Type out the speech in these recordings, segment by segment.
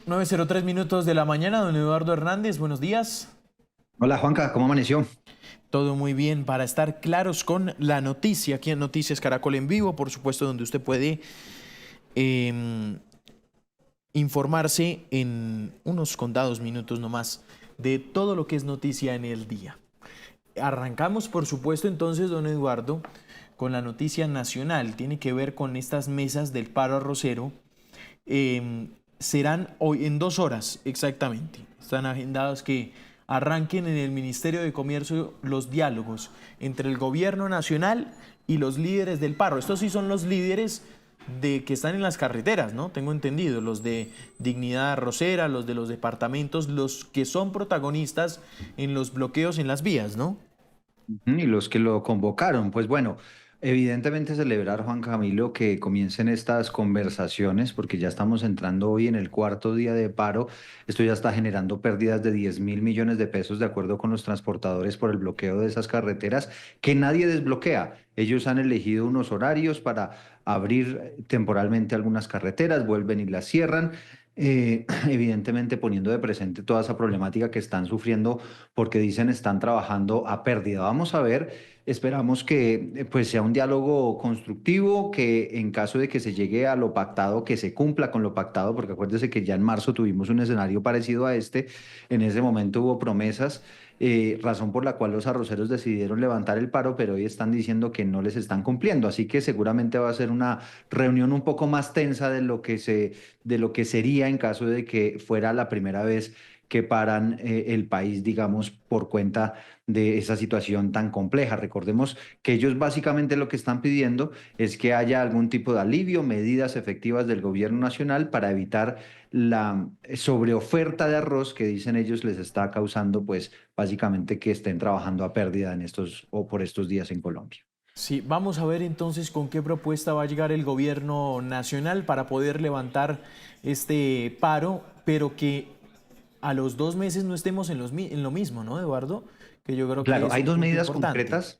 9:03 de la mañana, don Eduardo Hernández, buenos días. Hola Juanca, ¿cómo amaneció? Todo muy bien para estar claros con la noticia aquí en Noticias Caracol en vivo, por supuesto, donde usted puede em, informarse en unos contados minutos nomás de todo lo que es noticia en el día. Arrancamos, por supuesto, entonces, don Eduardo, con la noticia nacional. Tiene que ver con estas mesas del paro arrocero. Serán hoy en 2 horas exactamente. Están agendados que arranquen en el Ministerio de Comercio los diálogos entre el gobierno nacional y los líderes del paro. Estos sí son los líderes de que están en las carreteras, ¿no? Tengo entendido, los de Dignidad Arrocera, los de los departamentos, los que son protagonistas en los bloqueos en las vías, ¿no? Y los que lo convocaron, pues bueno, evidentemente celebrar, Juan Camilo, que comiencen estas conversaciones, porque ya estamos entrando hoy en el cuarto día de paro. Esto ya está generando pérdidas de 10.000 millones de pesos, de acuerdo con los transportadores, por el bloqueo de esas carreteras que nadie desbloquea. Ellos han elegido unos horarios para abrir temporalmente algunas carreteras, vuelven y las cierran. Evidentemente poniendo de presente toda esa problemática que están sufriendo porque dicen están trabajando a pérdida. Vamos a ver, esperamos que pues sea un diálogo constructivo, que en caso de que se llegue a lo pactado, que se cumpla con lo pactado, porque acuérdese que ya en marzo tuvimos un escenario parecido a este, en ese momento hubo promesas. Razón por la cual los arroceros decidieron levantar el paro, pero hoy están diciendo que no les están cumpliendo. Así que seguramente va a ser una reunión un poco más tensa de lo que sería en caso de que fuera la primera vez que paran el país, digamos, por cuenta de esa situación tan compleja. Recordemos que ellos básicamente lo que están pidiendo es que haya algún tipo de alivio, medidas efectivas del gobierno nacional para evitar la sobreoferta de arroz que dicen ellos les está causando, pues básicamente que estén trabajando a pérdida en estos o por estos días en Colombia. Sí, vamos a ver entonces con qué propuesta va a llegar el gobierno nacional para poder levantar este paro, pero que a los 2 meses no estemos en lo mismo, ¿no, Eduardo? Que yo creo que Claro, es hay un dos punto medidas importante. concretas.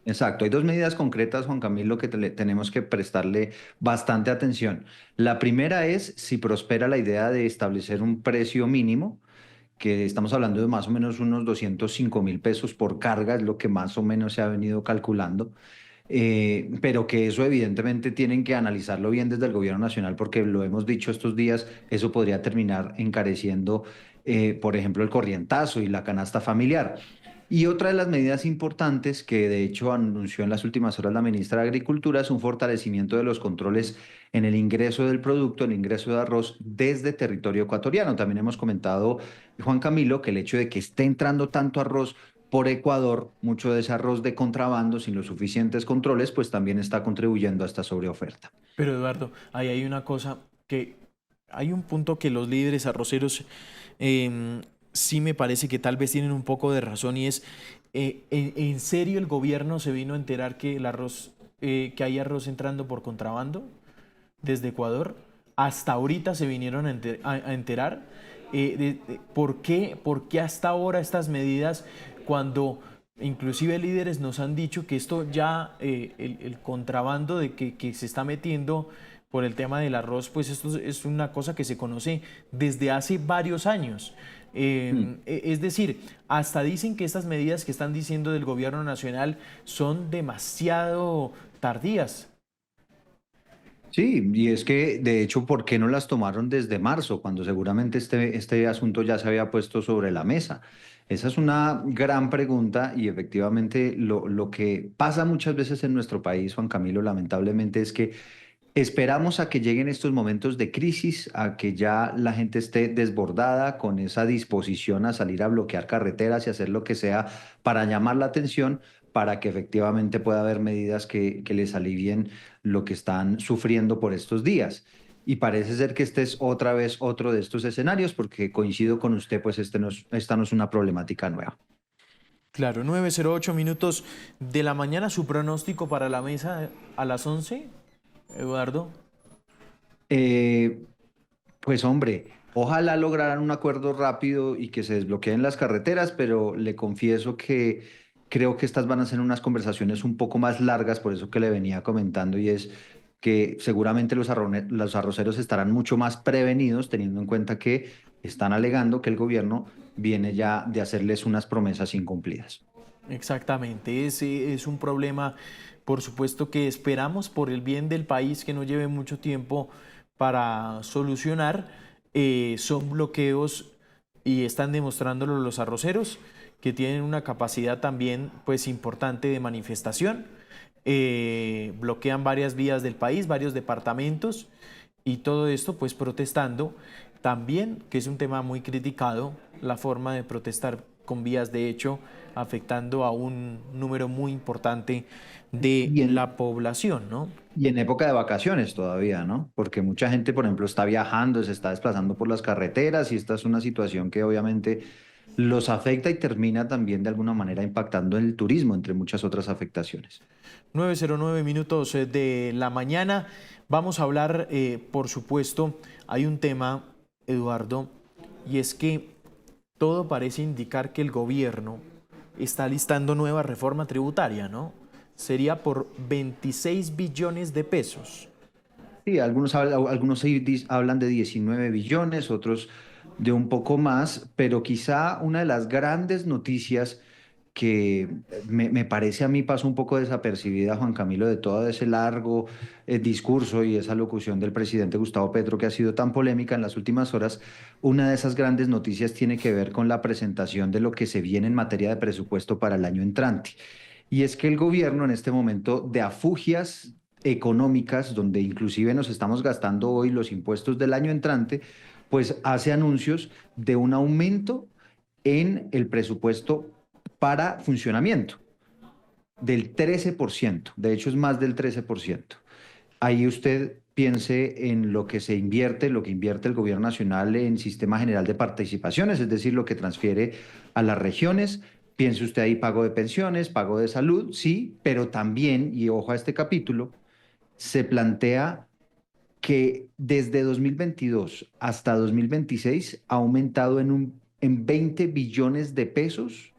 Exacto, hay dos medidas concretas, Juan Camilo, que tenemos que prestarle bastante atención. La primera es si prospera la idea de establecer un precio mínimo, que estamos hablando de más o menos unos 205.000 pesos por carga, es lo que más o menos se ha venido calculando, pero que eso evidentemente tienen que analizarlo bien desde el gobierno nacional, porque lo hemos dicho estos días, eso podría terminar encareciendo, por ejemplo, el corrientazo y la canasta familiar. Y otra de las medidas importantes que de hecho anunció en las últimas horas la ministra de Agricultura es un fortalecimiento de los controles en el ingreso del producto, el ingreso de arroz desde territorio ecuatoriano. También hemos comentado, Juan Camilo, que el hecho de que esté entrando tanto arroz por Ecuador, mucho de ese arroz de contrabando sin los suficientes controles, pues también está contribuyendo a esta sobreoferta. Pero Eduardo, ahí hay una cosa que hay un punto que los líderes arroceros em, sí me parece que tal vez tienen un poco de razón y es, ¿en serio el gobierno se vino a enterar que el arroz, que hay arroz entrando por contrabando desde Ecuador? Hasta ahorita se vinieron a enterar. ¿Por qué hasta ahora estas medidas cuando inclusive líderes nos han dicho que esto ya, el contrabando que se está metiendo por el tema del arroz, pues esto es una cosa que se conoce desde hace varios años? Es decir, hasta dicen que estas medidas que están diciendo del gobierno nacional son demasiado tardías. Sí, y es que de hecho, ¿por qué no las tomaron desde marzo, cuando seguramente este asunto ya se había puesto sobre la mesa? Esa es una gran pregunta y efectivamente lo que pasa muchas veces en nuestro país, Juan Camilo, lamentablemente es que esperamos a que lleguen estos momentos de crisis, a que ya la gente esté desbordada con esa disposición a salir a bloquear carreteras y hacer lo que sea para llamar la atención, para que efectivamente pueda haber medidas que les alivien lo que están sufriendo por estos días. Y parece ser que este es otra vez otro de estos escenarios, porque coincido con usted, pues esta no es una problemática nueva. Claro, 9:08 de la mañana, su pronóstico para la mesa a las 11, Eduardo. Eh, Pues hombre, ojalá lograran un acuerdo rápido y que se desbloqueen las carreteras, pero le confieso que creo que estas van a ser unas conversaciones un poco más largas, por eso que le venía comentando, y es que seguramente los arroceros estarán mucho más prevenidos, teniendo en cuenta que están alegando que el gobierno viene ya de hacerles unas promesas incumplidas. Exactamente, ese es un problema, por supuesto, que esperamos por el bien del país que no lleve mucho tiempo para solucionar. Son bloqueos y están demostrándolo los arroceros, que tienen una capacidad también pues importante de manifestación. Bloquean varias vías del país, varios departamentos y todo esto pues protestando. También, que es un tema muy criticado, la forma de protestar con vías de hecho afectando a un número muy importante de Y en, la población, ¿no? y en época de vacaciones todavía, ¿no? Porque mucha gente, por ejemplo, está viajando, se está desplazando por las carreteras y esta es una situación que obviamente los afecta y termina también de alguna manera impactando el turismo, entre muchas otras afectaciones. 9:09 de la mañana. Vamos a hablar, por supuesto, hay un tema, Eduardo, y es que todo parece indicar que el gobierno está listando nueva reforma tributaria, ¿no? Sería por 26 billones de pesos. Sí, algunos sí hablan de 19 billones, otros de un poco más, pero quizá una de las grandes noticias que me parece a mí pasó un poco desapercibida, Juan Camilo, de todo ese largo discurso y esa locución del presidente Gustavo Petro que ha sido tan polémica en las últimas horas, una de esas grandes noticias tiene que ver con la presentación de lo que se viene en materia de presupuesto para el año entrante. Y es que el gobierno en este momento de afugias económicas, donde inclusive nos estamos gastando hoy los impuestos del año entrante, pues hace anuncios de un aumento en el presupuesto para funcionamiento del 13%. De hecho, es más del 13%. Ahí usted piense en lo que se invierte, lo que invierte el gobierno nacional en sistema general de participaciones, es decir, lo que transfiere a las regiones. Piense usted ahí pago de pensiones, pago de salud, sí, pero también, y ojo a este capítulo, se plantea que desde 2022 hasta 2026 ha aumentado en 20 billones de pesos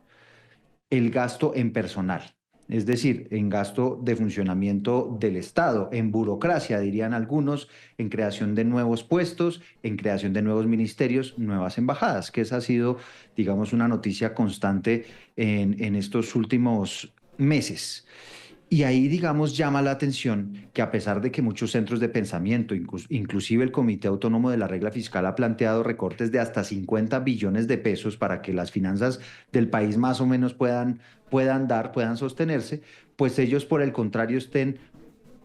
el gasto en personal, es decir, en gasto de funcionamiento del Estado, en burocracia, dirían algunos, en creación de nuevos puestos, en creación de nuevos ministerios, nuevas embajadas, que esa ha sido, digamos, una noticia constante en estos últimos meses. Y ahí, digamos, llama la atención que a pesar de que muchos centros de pensamiento, inclusive el Comité Autónomo de la Regla Fiscal, ha planteado recortes de hasta 50 billones de pesos para que las finanzas del país más o menos puedan sostenerse, pues ellos, por el contrario, estén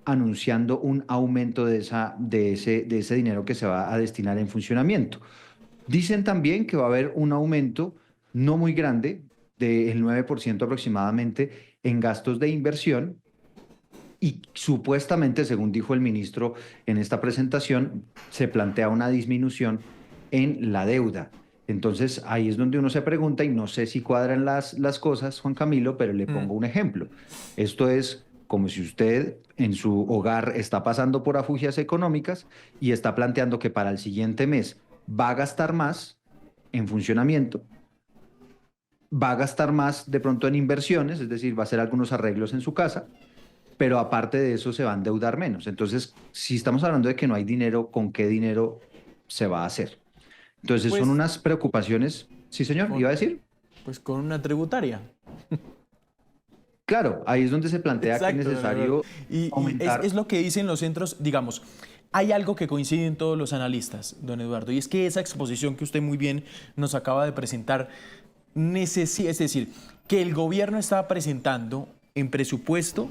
anunciando un aumento de ese dinero que se va a destinar en funcionamiento. Dicen también que va a haber un aumento no muy grande, del 9% aproximadamente, en gastos de inversión y supuestamente, según dijo el ministro en esta presentación, se plantea una disminución en la deuda. Entonces, ahí es donde uno se pregunta, y no sé si cuadran las cosas, Juan Camilo, pero le Mm. pongo un ejemplo. Esto es como si usted en su hogar está pasando por afugias económicas y está planteando que para el siguiente mes va a gastar más en funcionamiento, va a gastar más de pronto en inversiones, es decir, va a hacer algunos arreglos en su casa, pero aparte de eso se va a endeudar menos. Entonces, si estamos hablando de que no hay dinero, ¿con qué dinero se va a hacer? Entonces, son Pues unas preocupaciones. Sí, señor, con, iba a decir. pues con una tributaria. Claro, ahí es donde se plantea que es Exacto, don Eduardo. necesario Y es aumentar. lo que dicen los centros, digamos, hay algo que coincide en todos los analistas, don Eduardo, y es que esa exposición que usted muy bien nos acaba de presentar, es decir, que el gobierno está presentando en presupuesto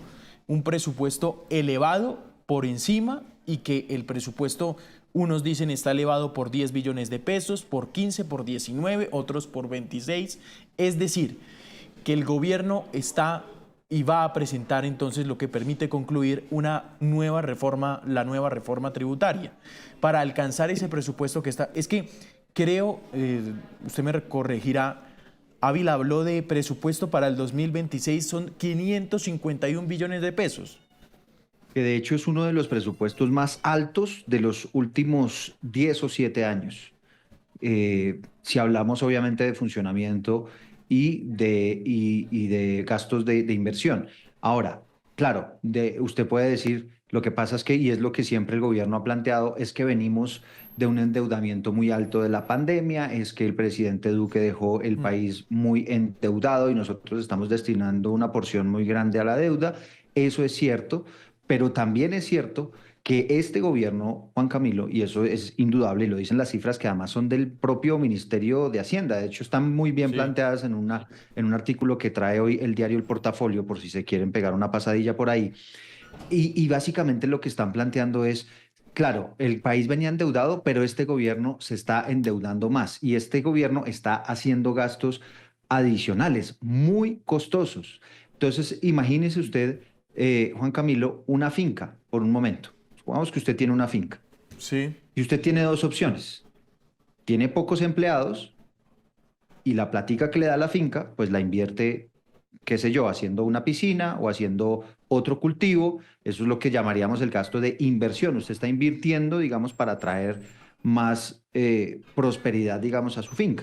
un presupuesto elevado por encima y que el presupuesto, unos dicen está elevado por 10 billones de pesos, por 15, por 19, otros por 26. Es decir, que el gobierno está y va a presentar entonces lo que permite concluir una nueva reforma, la nueva reforma tributaria, para alcanzar ese presupuesto que está. Es que creo, usted me corregirá, Ávila habló de presupuesto para el 2026, son 551 billones de pesos. Que de hecho es uno de los presupuestos más altos de los últimos 10 o 7 años. Si hablamos obviamente de funcionamiento y de gastos de inversión. Ahora, claro, usted puede decir, Lo que pasa es que, y es lo que siempre el gobierno ha planteado, es que venimos de un endeudamiento muy alto de la pandemia, es que el presidente Duque dejó el Mm. país muy endeudado y nosotros estamos destinando una porción muy grande a la deuda. Eso es cierto, pero también es cierto que este gobierno, Juan Camilo, y eso es indudable, y lo dicen las cifras que además son del propio Ministerio de Hacienda, de hecho están muy bien Sí. planteadas en un artículo que trae hoy el diario El Portafolio, por si se quieren pegar una pasadilla por ahí. Y básicamente lo que están planteando es, claro, el país venía endeudado, pero este gobierno se está endeudando más y este gobierno está haciendo gastos adicionales muy costosos. Entonces, imagínese usted, Juan Camilo, una finca por un momento. Supongamos que usted tiene una finca Sí. y usted tiene dos opciones. Tiene pocos empleados y la plática que le da la finca, pues la invierte, qué sé yo, haciendo una piscina o haciendo otro cultivo. Eso es lo que llamaríamos el gasto de inversión. Usted está invirtiendo, digamos, para traer más prosperidad, digamos, a su finca.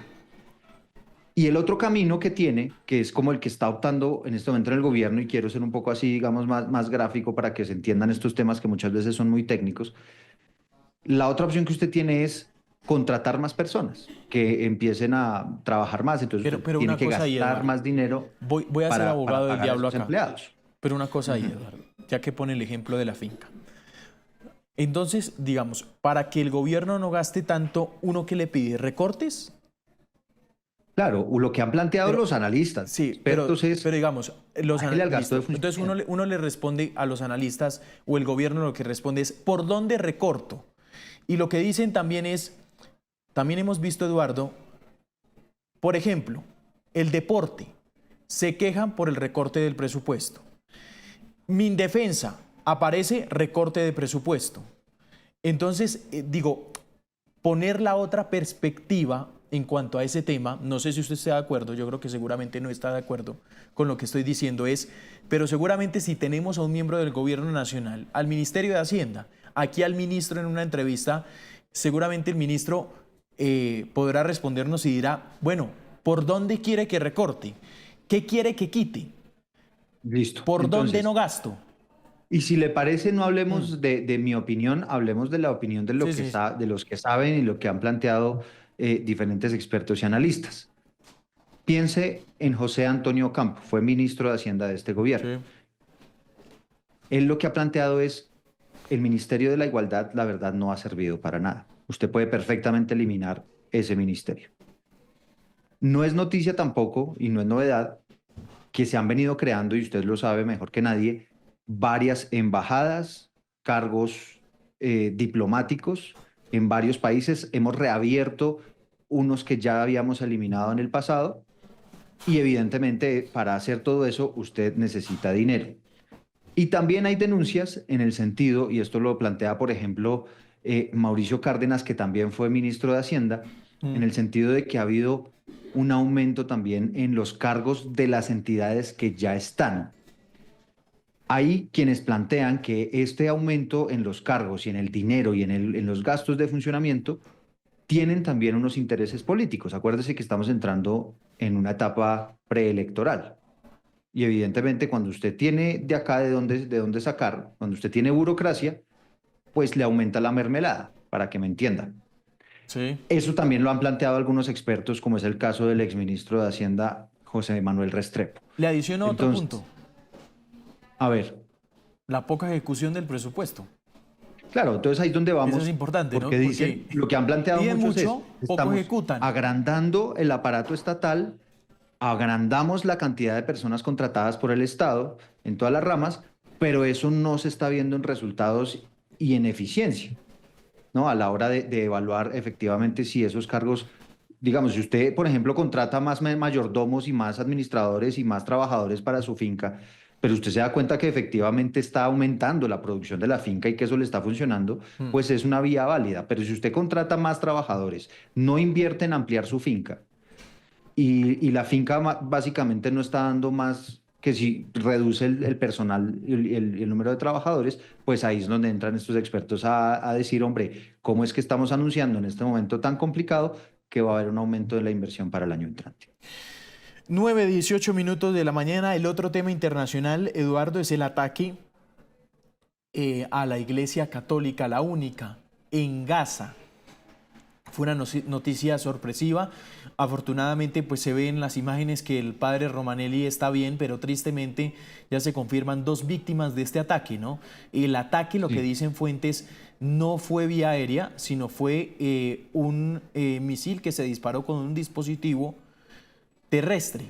Y el otro camino que tiene, que es como el que está optando en este momento en el gobierno, y quiero ser un poco así, digamos, más gráfico para que se entiendan estos temas que muchas veces son muy técnicos, la otra opción que usted tiene es contratar más personas que empiecen a trabajar más. Entonces usted Pero tiene una que cosa ahí, gastar Eduardo. más dinero Voy a ser para abogado del pagar a diablo esos acá. empleados. Pero una cosa ahí, Ujú. Eduardo, ya que pone el ejemplo de la finca. Entonces, digamos, para que el gobierno no gaste tanto, ¿uno que le pide? ¿Recortes? Claro, lo que han planteado Pero, los analistas, sí, expertos, es digamos, bájele al gasto de listo. Entonces funcionamiento. uno le responde a los analistas o el gobierno lo que responde es, ¿por dónde recorto? Y lo que dicen también es, también hemos visto, Eduardo, por ejemplo, el deporte. Se quejan por el recorte del presupuesto. Mindefensa, aparece recorte de presupuesto. Entonces, digo, poner la otra perspectiva en cuanto a ese tema, no sé si usted está de acuerdo, yo creo que seguramente no está de acuerdo con lo que estoy diciendo, es, pero seguramente si tenemos a un miembro del gobierno nacional, al Ministerio de Hacienda, aquí al ministro en una entrevista, seguramente el ministro podrá respondernos y dirá, bueno, ¿por dónde quiere que recorte? ¿Qué quiere que quite? Listo. ¿Por dónde no Entonces, gasto? y si le parece, no Mm. hablemos de mi opinión, hablemos de la opinión de, lo Sí, que sí, sí. de los que saben y lo que han planteado diferentes expertos y analistas. Piense en José Antonio Campo, fue ministro de Hacienda de este gobierno. Sí. Él lo que ha planteado es, el Ministerio de la Igualdad, la verdad, no ha servido para nada. Usted puede perfectamente eliminar ese ministerio. No es noticia tampoco, y no es novedad, que se han venido creando, y usted lo sabe mejor que nadie, varias embajadas, cargos diplomáticos en varios países. Hemos reabierto unos que ya habíamos eliminado en el pasado, y evidentemente para hacer todo eso usted necesita dinero. Y también hay denuncias en el sentido, y esto lo plantea, por ejemplo, Mauricio Cárdenas, que también fue ministro de Hacienda, en Mm. el sentido de que ha habido un aumento también en los cargos de las entidades que ya están. Hay quienes plantean que este aumento en los cargos y en el dinero y en los gastos de funcionamiento tienen también unos intereses políticos. Acuérdese que estamos entrando en una etapa preelectoral. Y evidentemente cuando usted tiene de acá de dónde sacar, cuando usted tiene burocracia, pues le aumenta la mermelada, para que me entiendan. Sí. Eso también lo han planteado algunos expertos, como es el caso del exministro de Hacienda, José Manuel Restrepo. Le adiciono otro punto, Entonces, a ver, la poca ejecución del presupuesto. claro, entonces ahí es donde Eso es vamos, importante, porque ¿no? dicen, Porque lo que han planteado piden muchos es, mucho, poco estamos ejecutan. agrandando el aparato estatal, agrandamos la cantidad de personas contratadas por el Estado en todas las ramas, pero eso no se está viendo en resultados y en eficiencia, ¿no? A la hora de evaluar efectivamente si esos cargos, digamos, si usted, por ejemplo, contrata más mayordomos y más administradores y más trabajadores para su finca, pero usted se da cuenta que efectivamente está aumentando la producción de la finca y que eso le está funcionando, Mm. pues es una vía válida. Pero si usted contrata más trabajadores, no invierte en ampliar su finca y la finca básicamente no está dando más que si reduce el personal y el número de trabajadores, pues ahí es donde entran estos expertos a decir, hombre, ¿cómo es que estamos anunciando en este momento tan complicado que va a haber un aumento de la inversión para el año entrante? 9:18 minutos de la mañana. El otro tema internacional, Eduardo, es el ataque a la Iglesia Católica, la única, en Gaza. Fue una noticia sorpresiva. Afortunadamente, pues se ve en las imágenes que el padre Romanelli está bien, pero tristemente ya se confirman 2 víctimas de este ataque, ¿no? El ataque, lo que Sí. dicen fuentes, no fue vía aérea, sino fue un misil que se disparó con un dispositivo terrestre.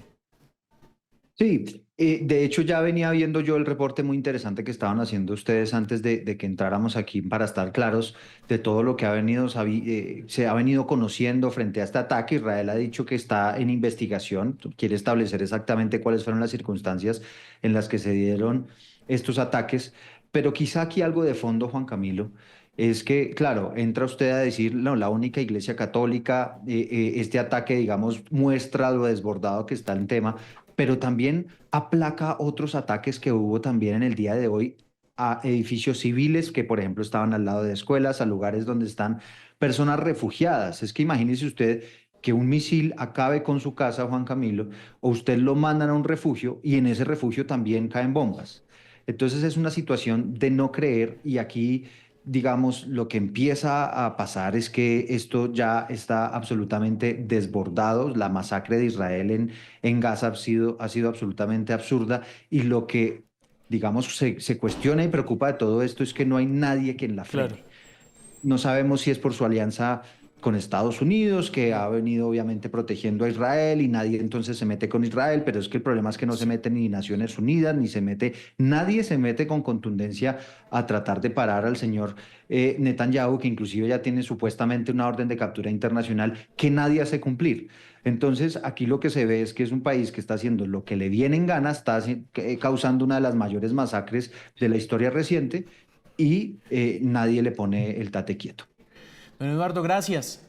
Sí, de hecho ya venía viendo yo el reporte muy interesante que estaban haciendo ustedes antes de que entráramos aquí para estar claros de todo lo que se ha venido conociendo frente a este ataque. Israel ha dicho que está en investigación, quiere establecer exactamente cuáles fueron las circunstancias en las que se dieron estos ataques, pero quizá aquí algo de fondo, Juan Camilo. Es que, claro, entra usted a decir, no, la única iglesia católica, este ataque, digamos, muestra lo desbordado que está el tema, pero también aplaca otros ataques que hubo también en el día de hoy a edificios civiles que, por ejemplo, estaban al lado de escuelas, a lugares donde están personas refugiadas. Es que imagínese usted que un misil acabe con su casa, Juan Camilo, o usted lo mandan a un refugio y en ese refugio también caen bombas. Entonces es una situación de no creer y aquí digamos, lo que empieza a pasar es que esto ya está absolutamente desbordado. La masacre de Israel en Gaza ha sido absolutamente absurda y lo que, digamos, se cuestiona y preocupa de todo esto es que no hay nadie quien la Claro. frene. No sabemos si es por su alianza con Estados Unidos, que ha venido obviamente protegiendo a Israel y nadie entonces se mete con Israel, pero es que el problema es que no se mete ni Naciones Unidas, ni se mete, nadie se mete con contundencia a tratar de parar al señor Netanyahu, que inclusive ya tiene supuestamente una orden de captura internacional que nadie hace cumplir. Entonces, aquí lo que se ve es que es un país que está haciendo lo que le viene en gana, causando una de las mayores masacres de la historia reciente y nadie le pone el tate quieto. Don Eduardo, gracias.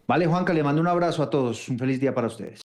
Vale, Juanca, le mando un abrazo a todos. Un feliz día para ustedes.